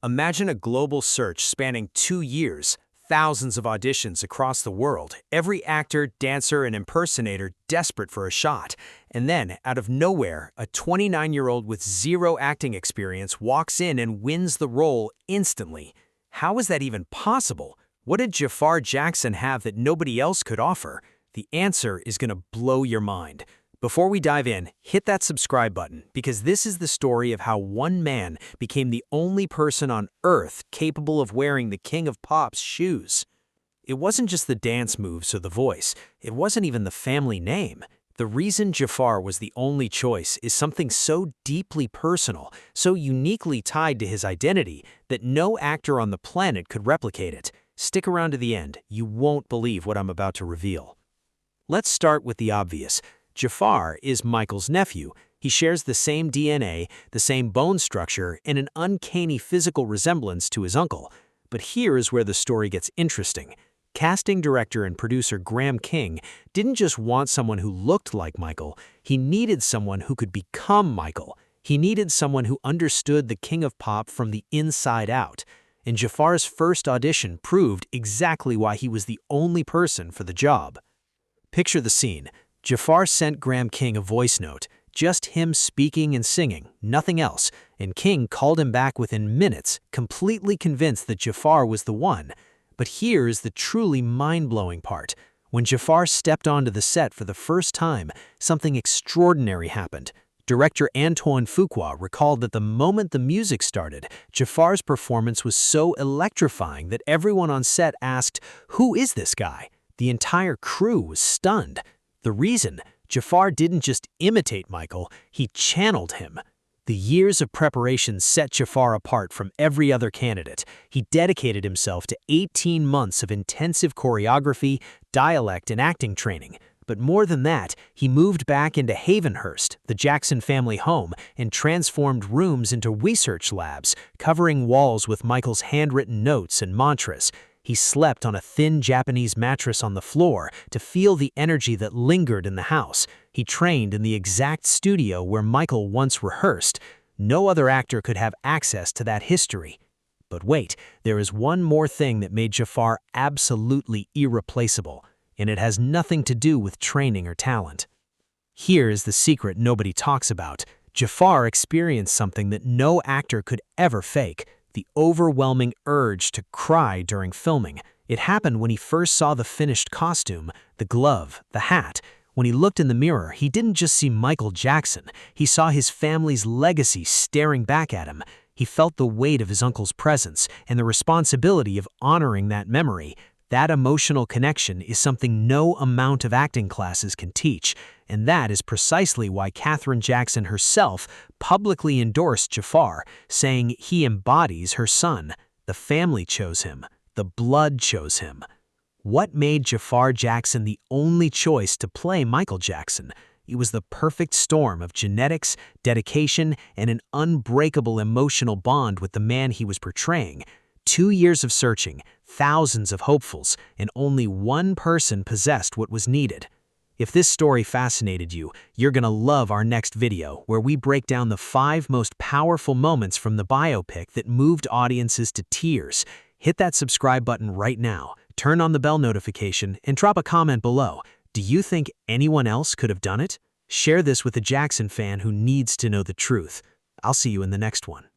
Imagine a global search spanning 2 years, thousands of auditions across the world, every actor, dancer, and impersonator desperate for a shot. And then, out of nowhere, a 29-year-old with zero acting experience walks in and wins the role instantly. How is that even possible? What did Jaafar Jackson have that nobody else could offer? The answer is going to blow your mind. Before we dive in, hit that subscribe button because this is the story of how one man became the only person on Earth capable of wearing the King of Pop's shoes. It wasn't just the dance moves or the voice. It wasn't even the family name. The reason Jaafar was the only choice is something so deeply personal, so uniquely tied to his identity, that no actor on the planet could replicate it. Stick around to the end. You won't believe what I'm about to reveal. Let's start with the obvious. Jaafar is Michael's nephew. He shares the same DNA, the same bone structure, and an uncanny physical resemblance to his uncle. But here is where the story gets interesting. Casting director and producer Graham King didn't just want someone who looked like Michael, he needed someone who could become Michael. He needed someone who understood the King of Pop from the inside out. And Jaafar's first audition proved exactly why he was the only person for the job. Picture the scene. Jaafar sent Graham King a voice note, just him speaking and singing, nothing else, and King called him back within minutes, completely convinced that Jaafar was the one. But here is the truly mind-blowing part. When Jaafar stepped onto the set for the first time, something extraordinary happened. Director Antoine Fuqua recalled that the moment the music started, Jaafar's performance was so electrifying that everyone on set asked, "Who is this guy?" The entire crew was stunned. The reason? Jaafar didn't just imitate Michael, he channeled him. The years of preparation set Jaafar apart from every other candidate. He dedicated himself to 18 months of intensive choreography, dialect, and acting training. But more than that, he moved back into Havenhurst, the Jackson family home, and transformed rooms into research labs, covering walls with Michael's handwritten notes and mantras. He slept on a thin Japanese mattress on the floor to feel the energy that lingered in the house. He trained in the exact studio where Michael once rehearsed. No other actor could have access to that history. But wait, there is one more thing that made Jaafar absolutely irreplaceable, and it has nothing to do with training or talent. Here is the secret nobody talks about. Jaafar experienced something that no actor could ever fake. The overwhelming urge to cry during filming. It happened when he first saw the finished costume, the glove, the hat. When he looked in the mirror, he didn't just see Michael Jackson. He saw his family's legacy staring back at him. He felt the weight of his uncle's presence and the responsibility of honoring that memory. That emotional connection is something no amount of acting classes can teach, and that is precisely why Katherine Jackson herself publicly endorsed Jaafar, saying he embodies her son. The family chose him. The blood chose him. What made Jaafar Jackson the only choice to play Michael Jackson? It was the perfect storm of genetics, dedication, and an unbreakable emotional bond with the man he was portraying. 2 years of searching, thousands of hopefuls, and only one person possessed what was needed. If this story fascinated you, you're gonna love our next video where we break down the 5 most powerful moments from the biopic that moved audiences to tears. Hit that subscribe button right now, turn on the bell notification, and drop a comment below. Do you think anyone else could have done it? Share this with a Jackson fan who needs to know the truth. I'll see you in the next one.